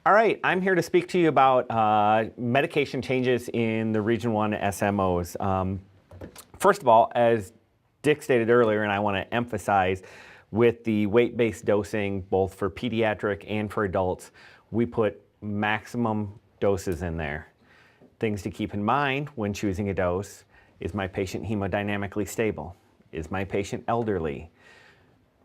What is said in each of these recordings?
All right, I'm here to speak to you about medication changes in the Region 1 SMOs. First of all, as Dick stated earlier, and I want to emphasize, with the weight-based dosing, both for pediatric and for adults, we put maximum doses in there. Things to keep in mind when choosing a dose: is my patient hemodynamically stable? Is my patient elderly?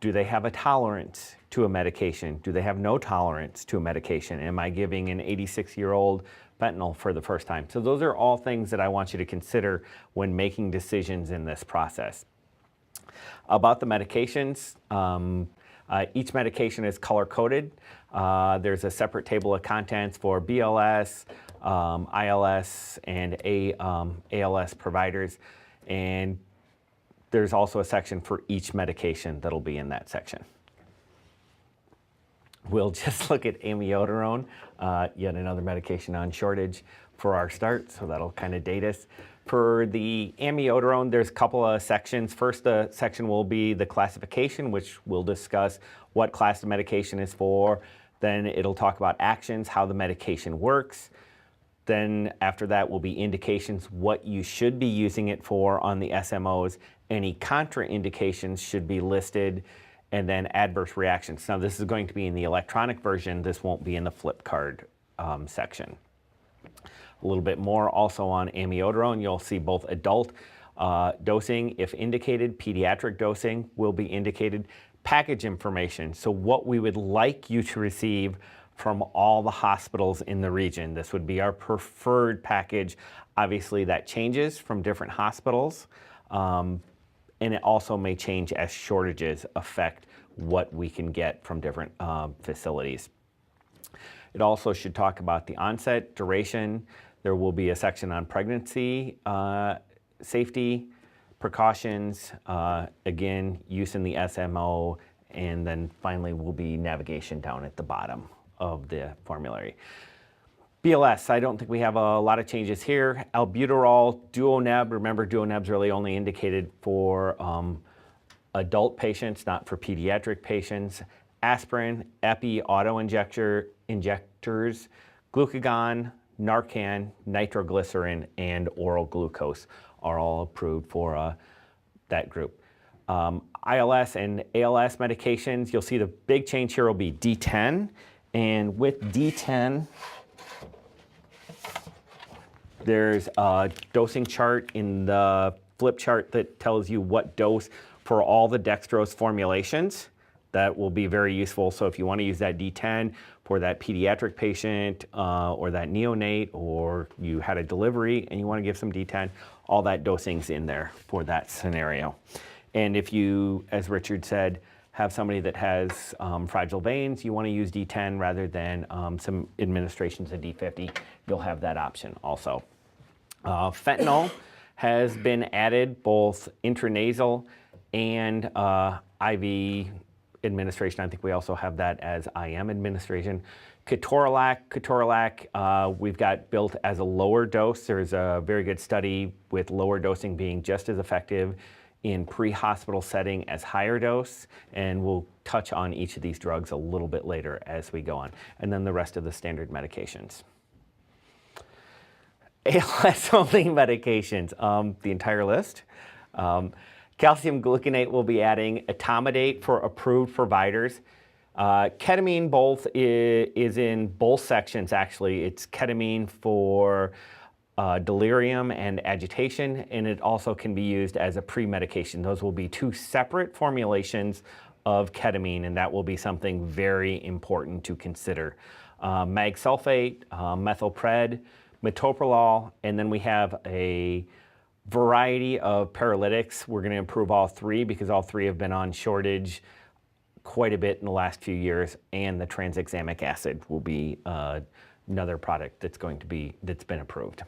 Do they have a tolerance to a medication? Do they have no tolerance to a medication? Am I giving an 86-year-old fentanyl for the first time? So those are all things that I want you to consider when making decisions in this process. About the medications, each medication is color-coded. There's a separate table of contents for BLS, ILS, and ALS providers. And there's also a section for each medication that'll be in that section. We'll just look at amiodarone, yet another medication on shortage for our start, so that'll kind of date us. For the amiodarone, there's a couple of sections. First, the section will be the classification, which will discuss what class of medication is for. Then it'll talk about actions, how the medication works. Then after that will be indications, what you should be using it for on the SMOs. Any contraindications should be listed, and then adverse reactions. Now this is going to be in the electronic version. This won't be in the flip card section. A little bit more also on amiodarone. You'll see both adult dosing, if indicated, pediatric dosing will be indicated, package information. So what we would like you to receive from all the hospitals in the region. This would be our preferred package. Obviously that changes from different hospitals, and it also may change as shortages affect what we can get from different facilities. It also should talk about the onset, duration. There will be a section on pregnancy, safety, precautions, again, use in the SMO, and then finally will be navigation down at the bottom of the formulary. BLS, I don't think we have a lot of changes here. Albuterol, Duoneb, remember Duoneb's really only indicated for adult patients, not for pediatric patients. Aspirin, Epi, auto-injectors, glucagon, Narcan, nitroglycerin, and oral glucose are all approved for that group. ILS and ALS medications, you'll see the big change here will be D10. And with D10, there's a dosing chart in the flip chart that tells you what dose for all the dextrose formulations. That will be very useful. So if you want to use that D10 for that pediatric patient or that neonate, or you had a delivery and you want to give some D10, all that dosing's in there for that scenario. And if you, as Richard said, have somebody that has fragile veins, you want to use D10 rather than some administrations of D50, you'll have that option also. Fentanyl has been added, both intranasal and IV administration. I think we also have that as IM administration. Ketorolac, we've got built as a lower dose. There's a very good study with lower dosing being just as effective in pre-hospital setting as higher dose, and we'll touch on each of these drugs a little bit later as we go on. And then the rest of the standard medications. ALS-only medications, the entire list. Calcium gluconate will be adding, etomidate for approved providers. Ketamine both is in both sections actually. It's ketamine for delirium and agitation, and it also can be used as a pre-medication. Those will be two separate formulations of ketamine, and that will be something very important to consider. Mag sulfate, methylpred, metoprolol, and then we have a variety of paralytics. We're going to improve all three because all three have been on shortage quite a bit in the last few years, and the tranexamic acid will be another product that's been approved.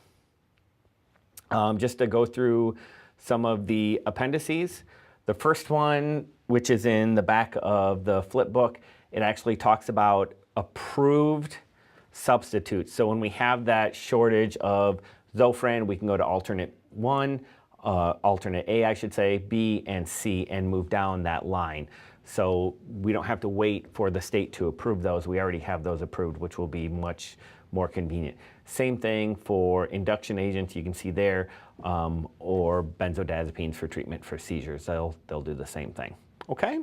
Just to go through some of the appendices. The first one, which is in the back of the flip book, it actually talks about approved substitutes. So when we have that shortage of Zofran, we can go to alternate 1. alternate A, I should say, B, and C, and move down that line. So we don't have to wait for the state to approve those. We already have those approved, which will be much more convenient. Same thing for induction agents, you can see there, or benzodiazepines for treatment for seizures. They'll do the same thing. Okay?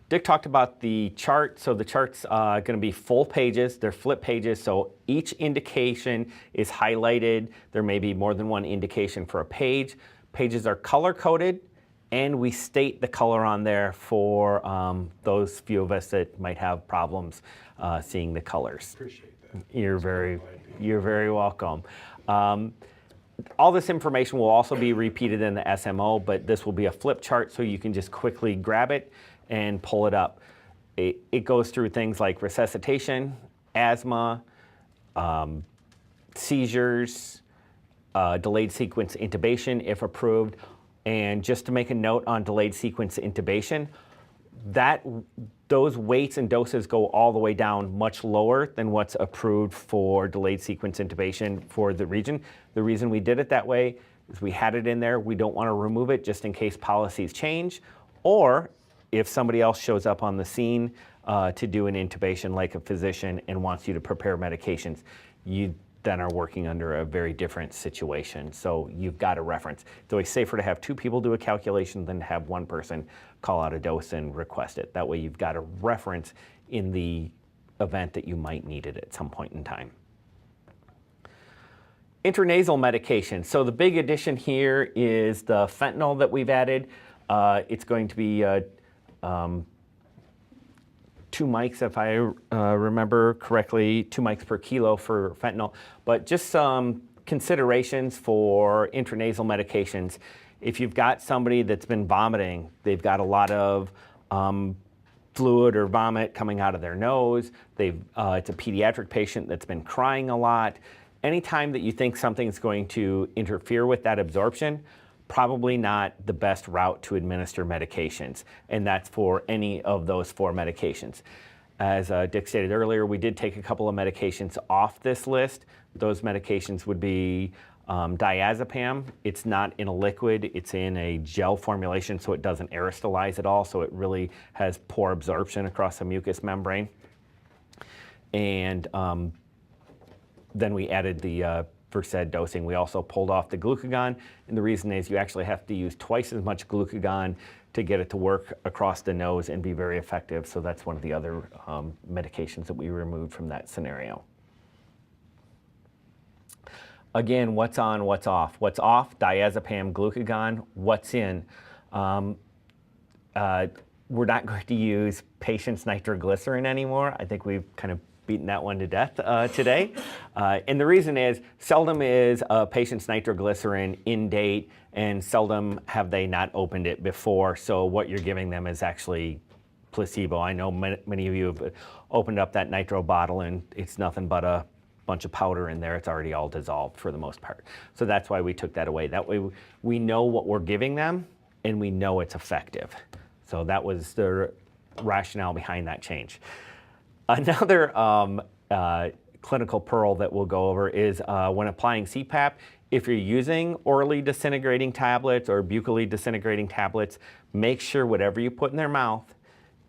Dick talked about the chart. So the chart's going to be full pages. They're flip pages, so each indication is highlighted. There may be more than one indication for a page. Pages are color-coded, and we state the color on there for those few of us that might have problems seeing the colors. Appreciate that. You're very welcome. All this information will also be repeated in the SMO, but this will be a flip chart so you can just quickly grab it and pull it up. It goes through things like resuscitation, asthma, seizures, delayed sequence intubation if approved. And just to make a note on delayed sequence intubation, those weights and doses go all the way down much lower than what's approved for delayed sequence intubation for the region. The reason we did it that way is we had it in there. We don't want to remove it just in case policies change, or if somebody else shows up on the scene to do an intubation, like a physician, and wants you to prepare medications, you then are working under a very different situation. So you've got a reference. It's always safer to have two people do a calculation than to have one person call out a dose and request it. That way you've got a reference in the event that you might need it at some point in time. Intranasal medication. So the big addition here is the fentanyl that we've added. It's going to be 2 mics, if I remember correctly, 2 mics per kilo for fentanyl. But just some considerations for intranasal medications. If you've got somebody that's been vomiting, they've got a lot of fluid or vomit coming out of their nose, it's a pediatric patient that's been crying a lot, anytime that you think something's going to interfere with that absorption, probably not the best route to administer medications, and that's for any of those 4 medications. As Dick stated earlier, we did take a couple of medications off this list. Those medications would be diazepam. It's not in a liquid, it's in a gel formulation, so it doesn't aerostolize at all, so it really has poor absorption across the mucous membrane. And then we added the Versed dosing. We also pulled off the glucagon, and the reason is you actually have to use twice as much glucagon to get it to work across the nose and be very effective, so that's one of the other medications that we removed from that scenario. Again, what's on, what's off? What's off? Diazepam, glucagon. What's in? We're not going to use patient's nitroglycerin anymore. I think we've kind of beaten that one to death today. And the reason is, seldom is a patient's nitroglycerin in date, and seldom have they not opened it before. So what you're giving them is actually placebo. I know many of you have opened up that nitro bottle and it's nothing but a bunch of powder in there. It's already all dissolved for the most part. So that's why we took that away. That way we know what we're giving them and we know it's effective. So that was the rationale behind that change. Another clinical pearl that we'll go over is when applying CPAP, if you're using orally disintegrating tablets or buccally disintegrating tablets, make sure whatever you put in their mouth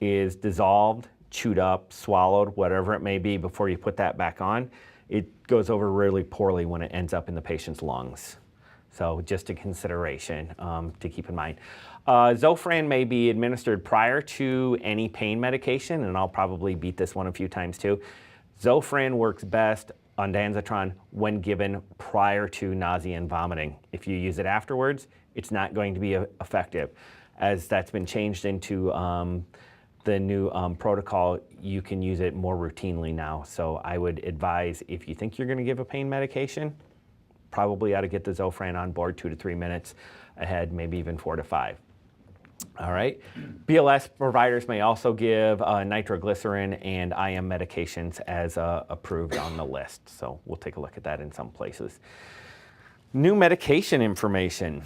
is dissolved, chewed up, swallowed, whatever it may be before you put that back on. It goes over really poorly when it ends up in the patient's lungs. So just a consideration to keep in mind. Zofran may be administered prior to any pain medication, and I'll probably beat this one a few times too. Zofran works best on ondansetron when given prior to nausea and vomiting. If you use it afterwards, it's not going to be effective. As that's been changed into the new protocol, you can use it more routinely now. So I would advise, if you think you're going to give a pain medication, probably ought to get the Zofran on board 2 to 3 minutes ahead, maybe even 4 to 5. All right. BLS providers may also give nitroglycerin and IM medications as approved on the list. So we'll take a look at that in some places. New medication information.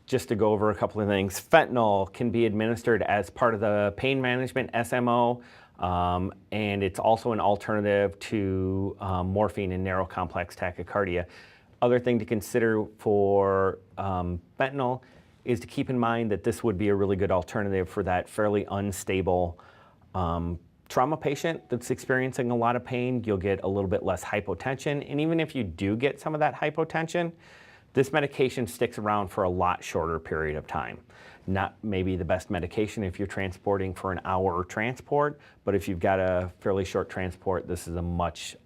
Just to go over a couple of things, fentanyl can be administered as part of the pain management SMO, and it's also an alternative to morphine in narrow complex tachycardia. Other thing to consider for fentanyl is to keep in mind that this would be a really good alternative for that fairly unstable trauma patient that's experiencing a lot of pain. You'll get a little bit less hypotension, and even if you do get some of that hypotension, this medication sticks around for a lot shorter period of time. Not maybe the best medication if you're transporting for an hour transport, but if you've got a fairly short transport, this is a much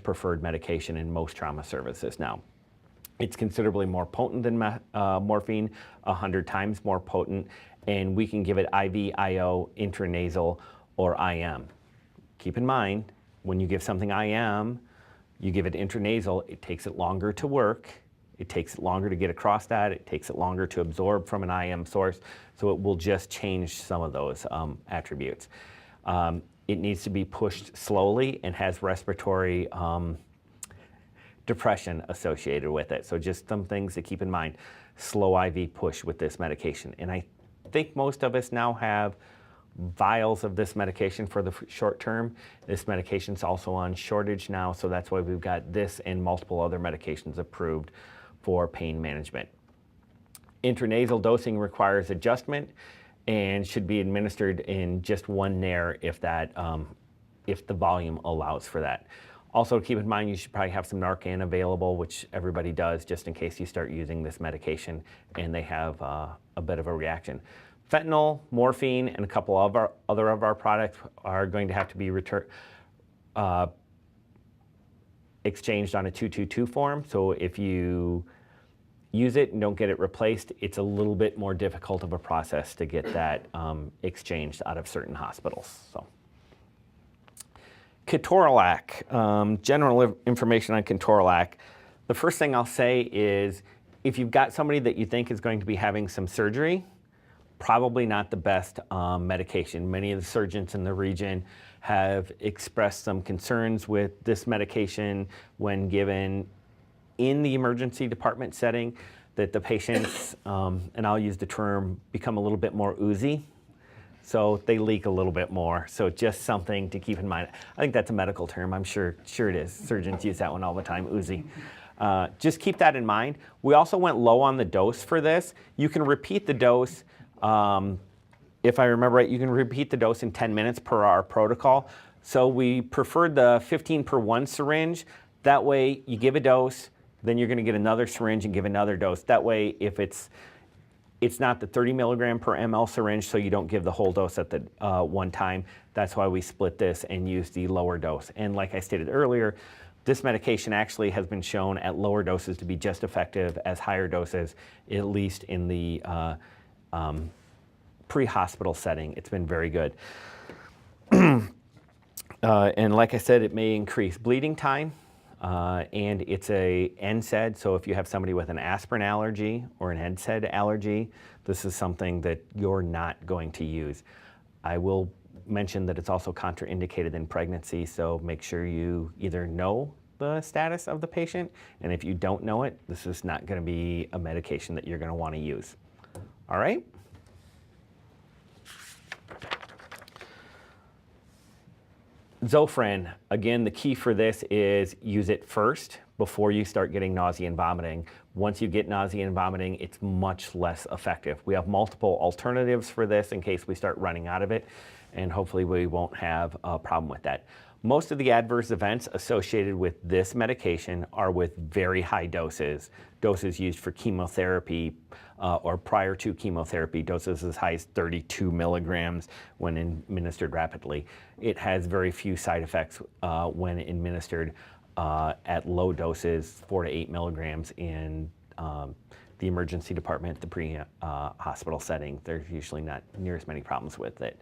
preferred medication in most trauma services now. It's considerably more potent than morphine, 100 times more potent, and we can give it IV, IO, intranasal, or IM. Keep in mind, when you give something IM, you give it intranasal, it takes it longer to work, it takes it longer to get across that, it takes it longer to absorb from an IM source, so it will just change some of those attributes. It needs to be pushed slowly and has respiratory depression associated with it. So just some things to keep in mind. Slow IV push with this medication. And I think most of us now have vials of this medication for the short term. This medication's also on shortage now, so that's why we've got this and multiple other medications approved for pain management. Intranasal dosing requires adjustment and should be administered in just one nair if the volume allows for that. Also, keep in mind you should probably have some Narcan available, which everybody does, just in case you start using this medication and they have a bit of a reaction. Fentanyl, morphine, and a couple of our other products are going to have to be exchanged on a 222 form. So if you use it and don't get it replaced, it's a little bit more difficult of a process to get that exchanged out of certain hospitals. So. Ketorolac, general information on Ketorolac. The first thing I'll say is if you've got somebody that you think is going to be having some surgery, probably not the best medication. Many of the surgeons in the region have expressed some concerns with this medication when given in the emergency department setting, that the patients, and I'll use the term, become a little bit more oozy. So they leak a little bit more. So just something to keep in mind. I think that's a medical term. I'm sure it is. Surgeons use that one all the time, oozy. Just keep that in mind. We also went low on the dose for this. You can repeat the dose, if I remember right, you can repeat the dose in 10 minutes per our protocol. So we preferred the 15 per 1 syringe. That way you give a dose, then you're gonna get another syringe and give another dose. That way, if it's not the 30 milligram per ml syringe, so you don't give the whole dose at the one time. That's why we split this and use the lower dose. And like I stated earlier, this medication actually has been shown at lower doses to be just effective as higher doses, at least in the pre-hospital setting. It's been very good. And like I said, it may increase bleeding time. And it's a NSAID, so if you have somebody with an aspirin allergy or an NSAID allergy, this is something that you're not going to use. I will mention that it's also contraindicated in pregnancy, so make sure you either know the status of the patient, and if you don't know it, this is not going to be a medication that you're going to want to use. All right? Zofran, again, the key for this is use it first before you start getting nausea and vomiting. Once you get nausea and vomiting, it's much less effective. We have multiple alternatives for this in case we start running out of it, and hopefully we won't have a problem with that. Most of the adverse events associated with this medication are with very high doses used for chemotherapy or prior to chemotherapy, doses as high as 32 milligrams when administered rapidly. It has very few side effects when administered at low doses, 4 to 8 milligrams in the emergency department, the pre-hospital setting. There's usually not near as many problems with it.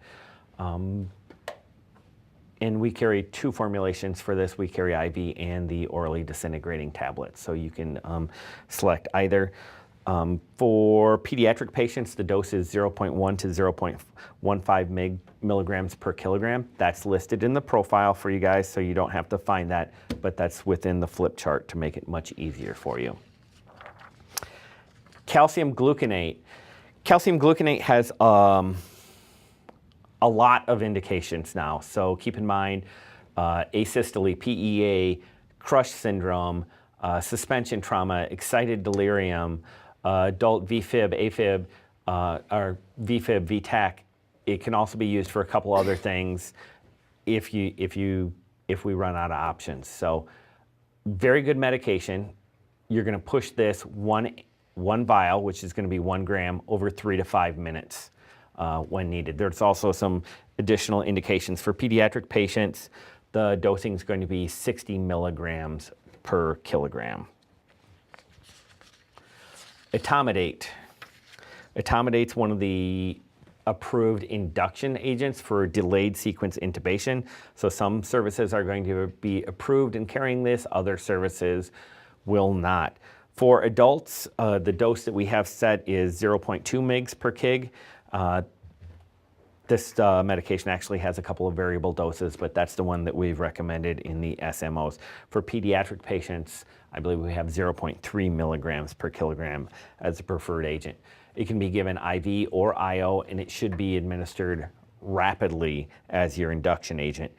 And we carry 2 formulations for this. We carry IV and the orally disintegrating tablets, so you can select either. For pediatric patients, the dose is 0.1 to 0.15 milligrams per kilogram. That's listed in the profile for you guys, so you don't have to find that, but that's within the flip chart to make it much easier for you. Calcium gluconate. Calcium gluconate has a lot of indications now, so keep in mind asystole, PEA, Crush syndrome, suspension trauma, excited delirium, adult VFib, AFib, or VFib, VTAC. It can also be used for a couple other things if we run out of options. So very good medication. You're going to push this one vial, which is going to be 1 gram, over 3 to 5 minutes when needed. There's also some additional indications for pediatric patients. The dosing is going to be 60 milligrams per kilogram. Etomidate. Etomidate's one of the approved induction agents for delayed sequence intubation. So some services are going to be approved in carrying this, other services will not. For adults, the dose that we have set is 0.2 mg per kg. This medication actually has a couple of variable doses, but that's the one that we've recommended in the SMOs. For pediatric patients, I believe we have 0.3 milligrams per kilogram as the preferred agent. It can be given IV or IO, and it should be administered rapidly as your induction agent.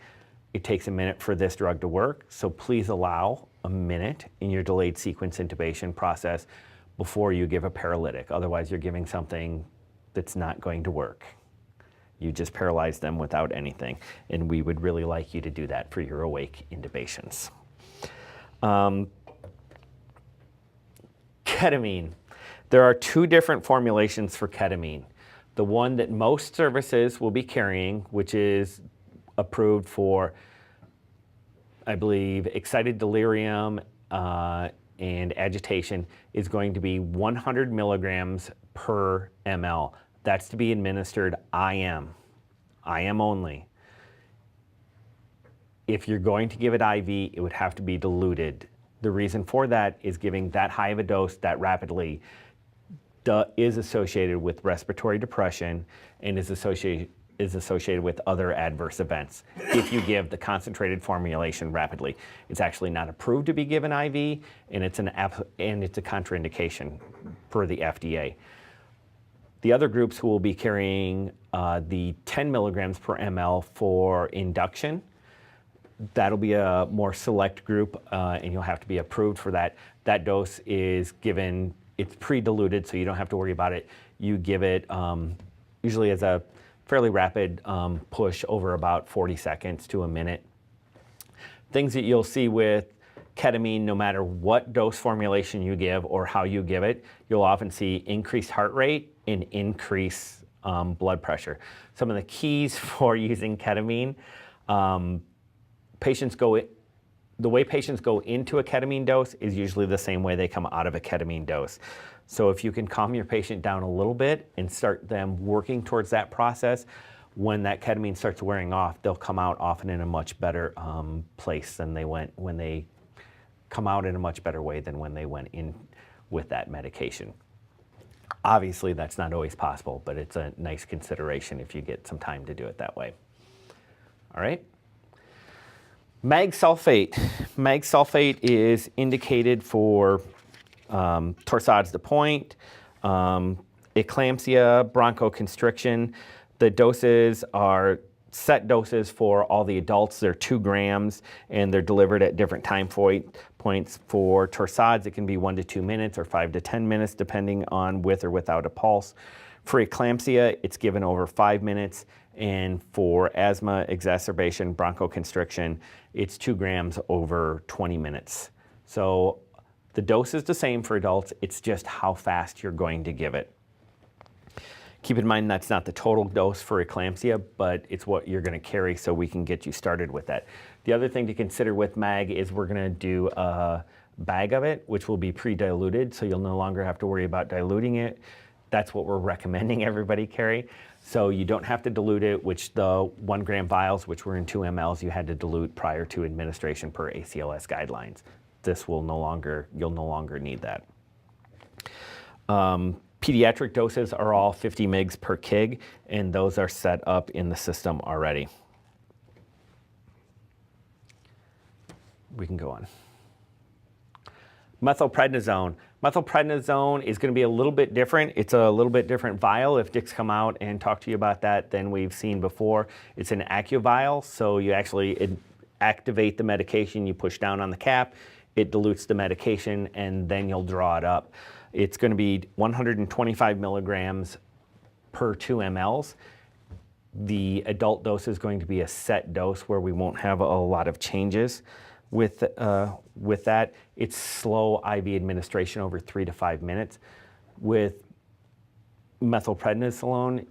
It takes a minute for this drug to work, so please allow a minute in your delayed sequence intubation process before you give a paralytic. Otherwise, you're giving something that's not going to work. You just paralyze them without anything, and we would really like you to do that for your awake intubations. Ketamine. There are 2 different formulations for ketamine. The one that most services will be carrying, which is approved for, I believe, excited delirium and agitation, is going to be 100 milligrams per ml. That's to be administered IM only. If you're going to give it IV, it would have to be diluted. The reason for that is giving that high of a dose that rapidly is associated with respiratory depression and is associated with other adverse events. If you give the concentrated formulation rapidly, it's actually not approved to be given IV, and it's a contraindication for the FDA. The other groups who will be carrying the 10 milligrams per ml for induction, that'll be a more select group, and you'll have to be approved for that. That dose is given, it's pre-diluted, so you don't have to worry about it. You give it usually as a fairly rapid push over about 40 seconds to a minute. Things that you'll see with ketamine, no matter what dose formulation you give or how you give it, you'll often see increased heart rate and increased blood pressure. Some of the keys for using ketamine, the way patients go into a ketamine dose is usually the same way they come out of a ketamine dose. So if you can calm your patient down a little bit and start them working towards that process, when that ketamine starts wearing off, they'll come out often in a much better place than they went when they come out in a much better way than when they went in with that medication. Obviously, that's not always possible, but it's a nice consideration if you get some time to do it that way. All right. Mag sulfate. Mag sulfate is indicated for torsades de pointe, eclampsia, bronchoconstriction. The doses are set doses for all the adults. They're 2 grams, and they're delivered at different time points. For torsades, it can be 1 to 2 minutes or 5 to 10 minutes, depending on with or without a pulse. For eclampsia, it's given over 5 minutes. And for asthma exacerbation, bronchoconstriction, it's 2 grams over 20 minutes. So the dose is the same for adults, it's just how fast you're going to give it. Keep in mind that's not the total dose for eclampsia, but it's what you're going to carry so we can get you started with that. The other thing to consider with MAG is we're going to do a bag of it, which will be pre-diluted, so you'll no longer have to worry about diluting it. That's what we're recommending everybody carry. So you don't have to dilute it, which the 1 gram vials, which were in 2 mLs, you had to dilute prior to administration per ACLS guidelines. This will you'll no longer need that. Pediatric doses are all 50 mg per kg, and those are set up in the system already. We can go on. Methylprednisone. Methylprednisone is going to be a little bit different. It's a little bit different vial. If Dick's come out and talked to you about that than we've seen before. It's an AccuVial, so you actually activate the medication, you push down on the cap, it dilutes the medication, and then you'll draw it up. It's going to be 125 milligrams per 2 mLs. The adult dose is going to be a set dose where we won't have a lot of changes with that. It's slow IV administration over 3 to 5 minutes. With methylprednisolone,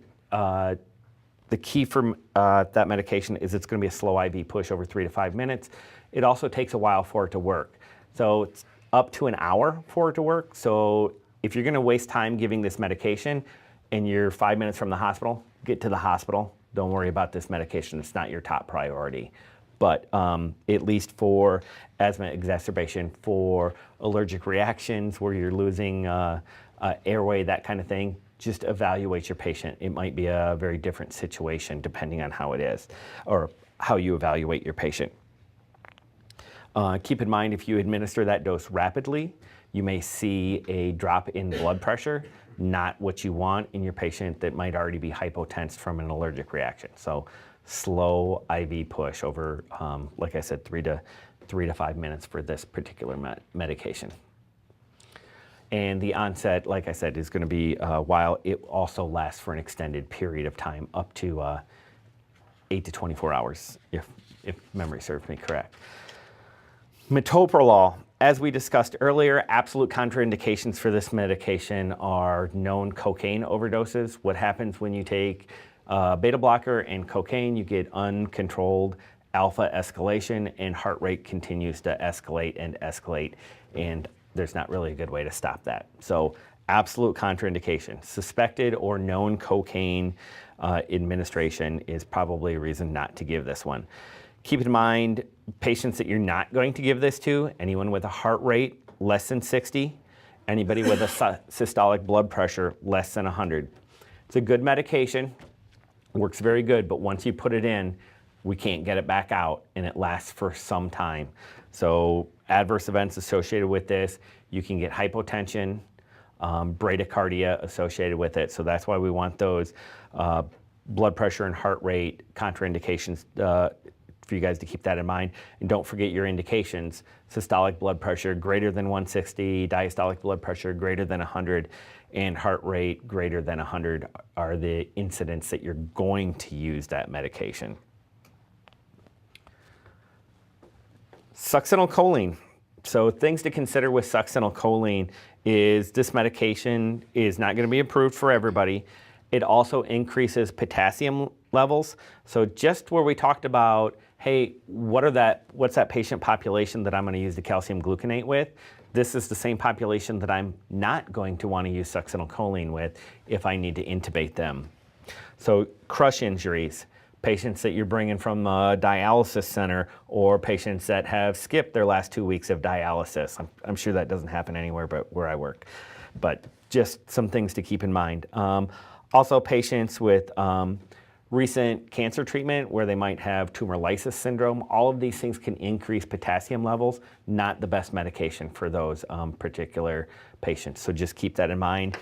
the key for that medication is it's going to be a slow IV push over 3 to 5 minutes. It also takes a while for it to work. So it's up to an hour for it to work. So if you're going to waste time giving this medication and you're 5 minutes from the hospital, get to the hospital. Don't worry about this medication. It's not your top priority. But at least for asthma exacerbation, for allergic reactions where you're losing airway, that kind of thing, just evaluate your patient. It might be a very different situation depending on how it is or how you evaluate your patient. Keep in mind, if you administer that dose rapidly, you may see a drop in blood pressure, not what you want in your patient that might already be hypotensed from an allergic reaction. So slow IV push over, like I said, 3 to 5 minutes for this particular medication. And the onset, like I said, is going to be while it also lasts for an extended period of time, up to 8 to 24 hours, if memory serves me correct. Metoprolol, as we discussed earlier, absolute contraindications for this medication are known cocaine overdoses. What happens when you take beta blocker and cocaine? You get uncontrolled alpha escalation, and heart rate continues to escalate, and there's not really a good way to stop that. So absolute contraindication. Suspected or known cocaine administration is probably a reason not to give this one. Keep in mind, patients that you're not going to give this to, anyone with a heart rate less than 60, anybody with a systolic blood pressure less than 100. It's a good medication, works very good, but once you put it in, we can't get it back out, and it lasts for some time. So adverse events associated with this, you can get hypotension, bradycardia associated with it. So that's why we want those blood pressure and heart rate contraindications for you guys to keep that in mind. And don't forget your indications: systolic blood pressure greater than 160, diastolic blood pressure greater than 100, and heart rate greater than 100 are the incidents that you're going to use that medication. Succinylcholine. So things to consider with succinylcholine is this medication is not going to be approved for everybody. It also increases potassium levels. So just where we talked about, hey, what's that patient population that I'm going to use the calcium gluconate with? This is the same population that I'm not going to want to use succinylcholine with if I need to intubate them. So crush injuries, patients that you're bringing from a dialysis center, or patients that have skipped their last 2 weeks of dialysis. I'm sure that doesn't happen anywhere but where I work, but just some things to keep in mind. Also patients with recent cancer treatment where they might have tumor lysis syndrome. All of these things can increase potassium levels, not the best medication for those particular patients. So just keep that in mind.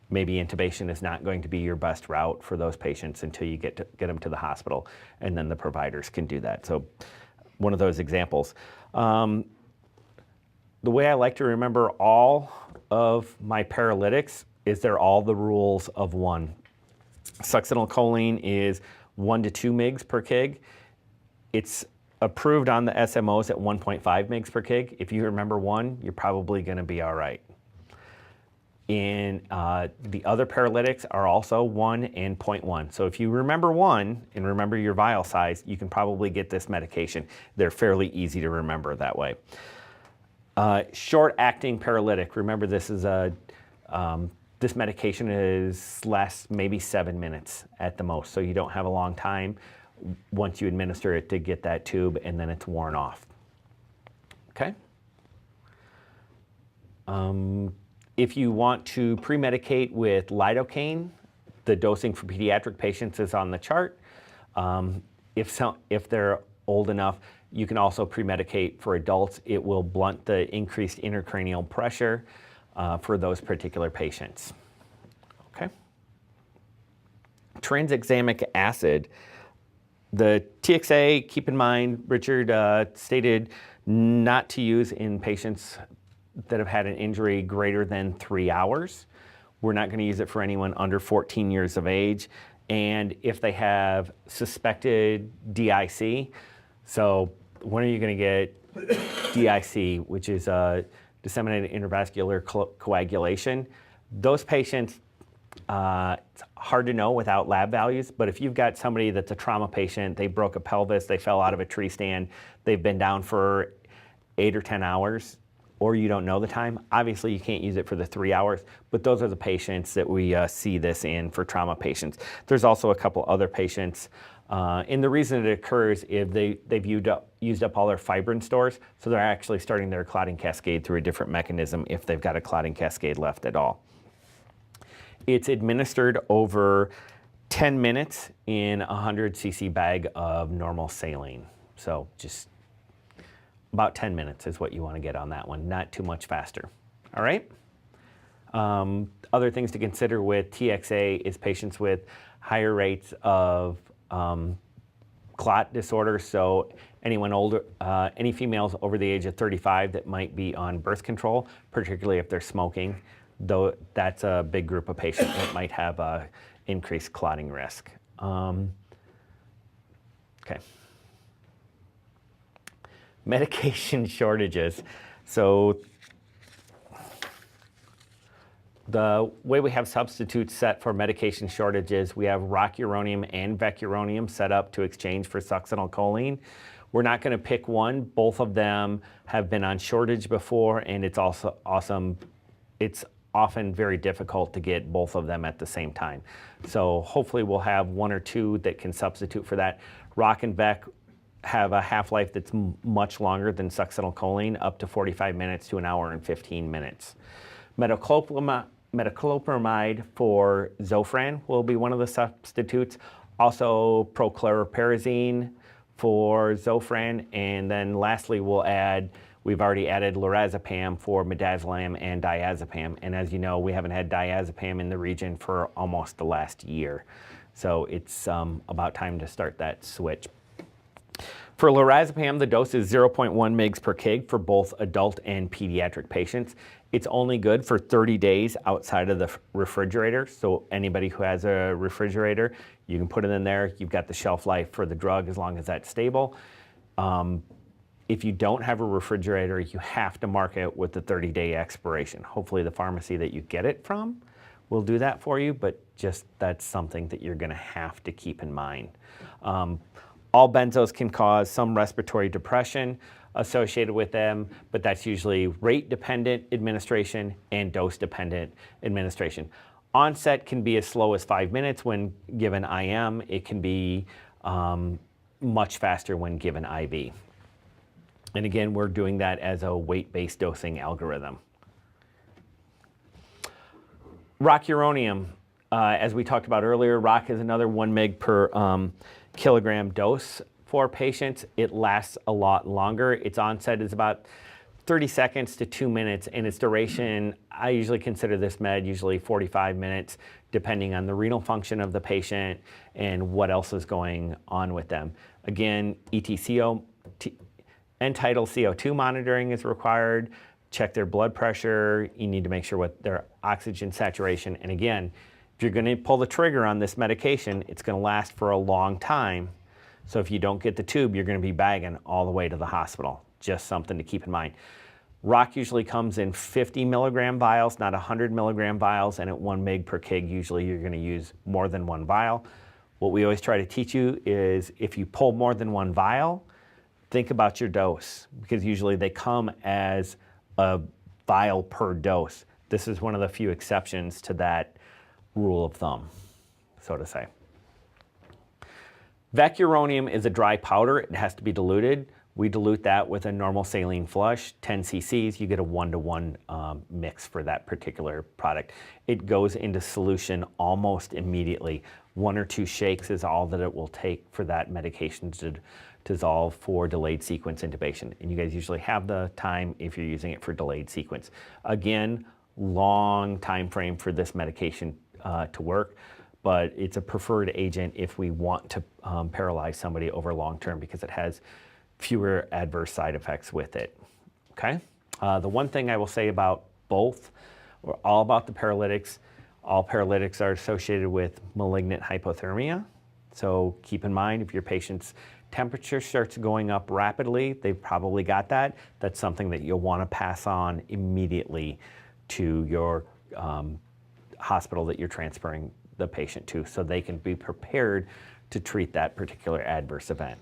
Maybe intubation is not going to be your best route for those patients until you get them to the hospital, and then the providers can do that. So one of those examples. The way I like to remember all of my paralytics is they're all the rules of one. Succinylcholine is 1 to 2 mg per kg. It's approved on the SMOs at 1.5 mg per kg. If you remember 1, you're probably going to be all right. And the other paralytics are also 1 and 0.1. So if you remember 1 and remember your vial size, you can probably get this medication. They're fairly easy to remember that way. Short-acting paralytic. Remember, this is this medication lasts maybe 7 minutes at the most, so you don't have a long time once you administer it to get that tube, and then it's worn off. Okay. If you want to pre-medicate with lidocaine, the dosing for pediatric patients is on the chart. If they're old enough, you can also pre-medicate for adults. It will blunt the increased intracranial pressure for those particular patients. Okay. Tranexamic acid. The TXA, keep in mind, Richard stated not to use in patients that have had an injury greater than 3 hours. We're not going to use it for anyone under 14 years of age. And if they have suspected DIC, so when are you going to get DIC, which is disseminated intravascular coagulation? Those patients, it's hard to know without lab values, but if you've got somebody that's a trauma patient, they broke a pelvis, they fell out of a tree stand, they've been down for 8 or 10 hours, or you don't know the time, obviously you can't use it for the 3 hours, but those are the patients that we see this in for trauma patients. There's also a couple other patients, and the reason it occurs is they've used up all their fibrin stores, so they're actually starting their clotting cascade through a different mechanism if they've got a clotting cascade left at all. It's administered over 10 minutes in a 100 cc bag of normal saline. So just about 10 minutes is what you want to get on that one, not too much faster. All right? Other things to consider with TXA is patients with higher rates of clot disorder. So anyone older, any females over the age of 35 that might be on birth control, particularly if they're smoking, though that's a big group of patients that might have increased clotting risk. Okay. Medication shortages. So the way we have substitutes set for medication shortages, we have rocuronium and vecuronium set up to exchange for succinylcholine. We're not going to pick one. Both of them have been on shortage before, and it's also awesome. It's often very difficult to get both of them at the same time. So hopefully we'll have one or two that can substitute for that. Roc and Vec have a half-life that's much longer than succinylcholine, up to 45 minutes to an hour and 15 minutes. Metoclopramide for Zofran will be one of the substitutes. Also prochlorperazine for Zofran. And then lastly, we've already added lorazepam for midazolam and diazepam. And as you know, we haven't had diazepam in the region for almost the last year. So it's about time to start that switch. For lorazepam, the dose is 0.1 mg per kg for both adult and pediatric patients. It's only good for 30 days outside of the refrigerator. So anybody who has a refrigerator, you can put it in there. You've got the shelf life for the drug as long as that's stable. If you don't have a refrigerator, you have to mark it with the 30-day expiration. Hopefully the pharmacy that you get it from will do that for you, but just that's something that you're gonna have to keep in mind. All benzos can cause some respiratory depression associated with them, but that's usually rate-dependent administration and dose-dependent administration. Onset can be as slow as 5 minutes when given IM. It can be much faster when given IV. And again, we're doing that as a weight-based dosing algorithm. Rocuronium, as we talked about earlier, Roc is another 1 mg per kilogram dose for patients. It lasts a lot longer. Its onset is about 30 seconds to 2 minutes, and its duration, I usually consider this med usually 45 minutes, depending on the renal function of the patient and what else is going on with them. Again, end-tidal CO2 monitoring is required. Check their blood pressure. You need to make sure what their oxygen saturation. And again, if you're going to pull the trigger on this medication, it's going to last for a long time. So if you don't get the tube, you're going to be bagging all the way to the hospital. Just something to keep in mind. Roc usually comes in 50 milligram vials, not 100 milligram vials, and at 1 mg per kg, usually you're going to use more than one vial. What we always try to teach you is if you pull more than one vial, think about your dose, because usually they come as a vial per dose. This is one of the few exceptions to that rule of thumb, so to say. Vecuronium is a dry powder. It has to be diluted. We dilute that with a normal saline flush, 10 cc's. You get a 1-to-1 mix for that particular product. It goes into solution almost immediately. 1 or 2 shakes is all that it will take for that medication to dissolve for delayed sequence intubation. And you guys usually have the time if you're using it for delayed sequence. Again, long time frame for this medication to work, but it's a preferred agent if we want to paralyze somebody over long term, because it has fewer adverse side effects with it. Okay? The one thing I will say about both, we're all about the paralytics. All paralytics are associated with malignant hypothermia. So keep in mind, if your patient's temperature starts going up rapidly, they've probably got that. That's something that you'll want to pass on immediately to your hospital that you're transferring the patient to, so they can be prepared to treat that particular adverse event.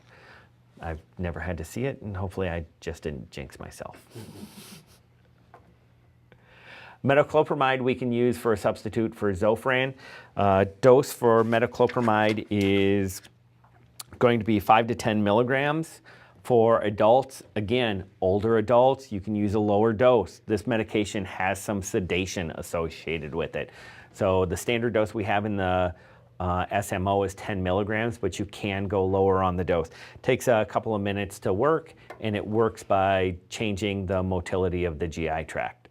I've never had to see it, and hopefully I just didn't jinx myself. Metoclopramide we can use for a substitute for Zofran. Dose for metoclopramide is going to be 5 to 10 milligrams. For adults, again, older adults, you can use a lower dose. This medication has some sedation associated with it. So the standard dose we have in the SMO is 10 milligrams, but you can go lower on the dose. It takes a couple of minutes to work, and it works by changing the motility of the GI tract.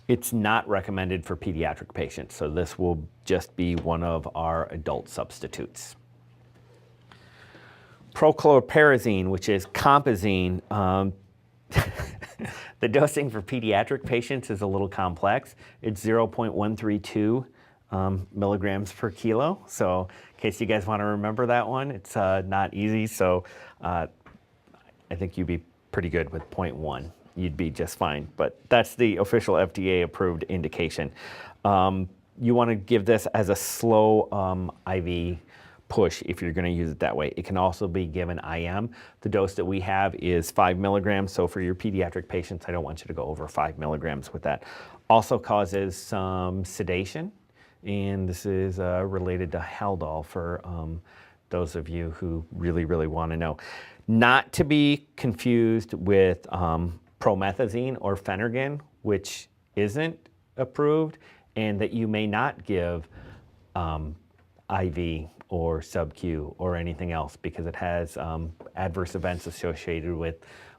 It's not recommended for pediatric patients, so this will just be one of our adult substitutes. Prochlorperazine, which is Compazine, the dosing for pediatric patients is a little complex. It's 0.132 milligrams per kilo. So in case you guys want to remember that one, it's not easy. So I think you'd be pretty good with 0.1. You'd be just fine. But that's the official FDA approved indication. You want to give this as a slow IV push if you're going to use it that way. It can also be given IM. The dose that we have is 5 milligrams. So for your pediatric patients, I don't want you to go over 5 milligrams with that. Also causes some sedation. And this is related to Haldol for those of you who really, really want to know. Not to be confused with promethazine or Phenergan, which isn't approved, and that you may not give IV or sub-Q or anything else because it has adverse events associated with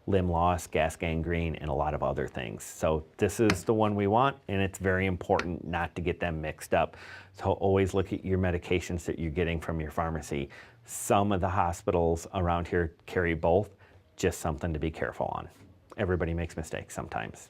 limb loss, gas gangrene, and a lot of other things. So this is the one we want, and it's very important not to get them mixed up. So always look at your medications that you're getting from your pharmacy. Some of the hospitals around here carry both, just something to be careful on. Everybody makes mistakes sometimes.